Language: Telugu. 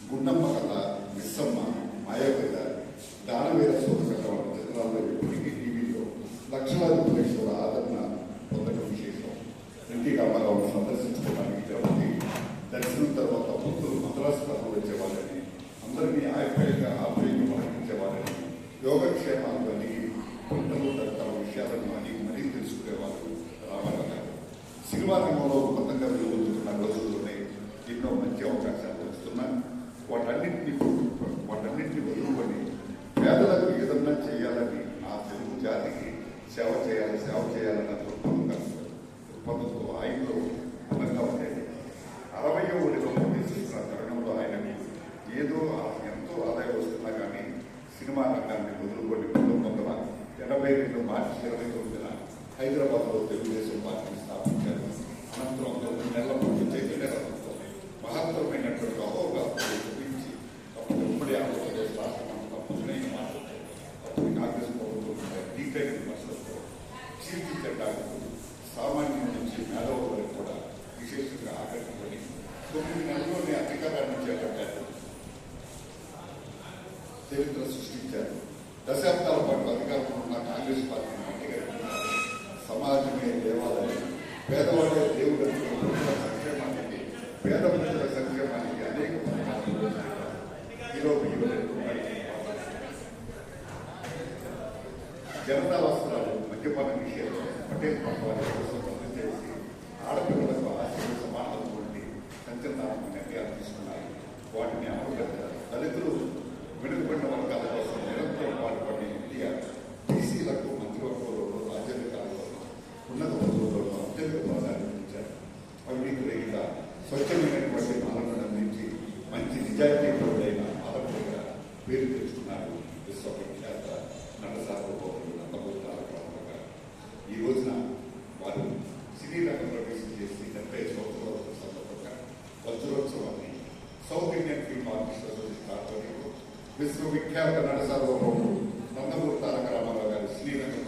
గుండమ్మ కథ, మిస్సమ్మ, మాయాకథ, దానవీర సోదర కథ వంటి చిత్రాల్లో ఇప్పటికీ టీవీలో లక్షలాది ప్రేక్షకుల ఆదరణ పొందడం విశేషం. ఎన్టీ రామారావును సందర్శించుకోవడానికి తిరుపతి దర్శనం తర్వాత భక్తులు మద్రాసు వచ్చేవాళ్ళని, అందరినీ ఆప్యాయంగా పలకరించేవాళ్ళని, యోగక్షేమాలు అడిగి పంటలు తరతర విషయాలను అడిగి మరీ తెలుసుకునేవారు రామారావు గారు. సినిమా రంగంలో ఉన్నతంగా వెలువడుతున్న రోజుల్లోనే ఎన్నో మంచి అవకాశాలు వస్తున్నాయి. వాటన్నింటినీ వదులుకొని పేదలకు ఏదన్నా చేయాలని, ఆ తెలుగు జాతికి సేవ చేయాలన్న దృక్పథంతో ఆయనలో అందంగా ఉండేది. 60వ ఒడిలో ప్రవేశిస్తున్న తరుణంలో ఆయనకు ఎంతో ఆదాయం వస్తున్నా కానీ సినిమా రంగాన్ని వదులుకొని 1982 మార్చి 29న హైదరాబాద్లో తెలుగుదేశం పార్టీని స్థాపించారు. అనంతరం 9 నెలల ముందు చైతన్య రథంతో మహత్తరమైనటువంటి అహోగాలు చూపించి అప్పుడు ఉమ్మడి ఆంధ్రప్రదేశ్ రాష్ట్రం తప్పునైన మాటలతో అప్పుడు కాంగ్రెస్ ప్రభుత్వం డీటెయిల్ విమర్శలతో తీర్చిదిద్దడానికి సామాన్యుల నుంచి మేధావుల వరకు కూడా విశేషంగా ఆకట్టుకొని 9 నెలల్లోనే అధికారాన్ని చేపట్టారు, చరిత్ర సృష్టించారు. దశాబ్దాల పాటు అధికారంలో ఉన్న కాంగ్రెస్ పార్టీని అంటిగట్టుకున్నారు. సమాజమే దేవాలయం, పేదవాడే దేవుడు సంక్షేమానికి, పేద ప్రజల సంక్షేమానికి అనేక పథకాలు జనతా వస్త్రాలు, మద్యపాన నిషేధం, పటేల్ పంపాలి కోసం రద్దు చేసి ఆడపిల్లలకు ఆశలు సమానత్వం వంటి సంచలనాత్మక నిర్ణయాలు తీసుకున్నారు. వాటిని అమలు పెట్టారు. దళితులు, వెనుకబడిన వర్గాల కోసం నిరంతరం పాటుపడిన ఇండియా బీసీలకు మంత్రివర్గంలో, రాజ్యాధికారులలో, ఉన్నత పదవులలో అత్యధిక ప్రాధాన్యతించారు. అవినీతి రహిత స్వచ్ఛమైనటువంటి పాలనను అందించి మంచి నిజాయితీ పరుడైన ఆదరణగా పేరు తెచ్చుకున్నారు విశ్వవిఖ్యాత నటసార్వభౌములు నందమూరి తారక రామారావు గారు. ఈ రోజున వారు సినీ రంగం ప్రవేశం చేసి 70 సంవత్సరాల సందర్భంగా వజ్రోత్సవాన్ని South Indian Film Artist Association ఆధ్వర్యంలో విశ్వవిఖ్యాత నటసార్వభౌములు నందమూరి తారక రామారావు గారు సినీ రంగం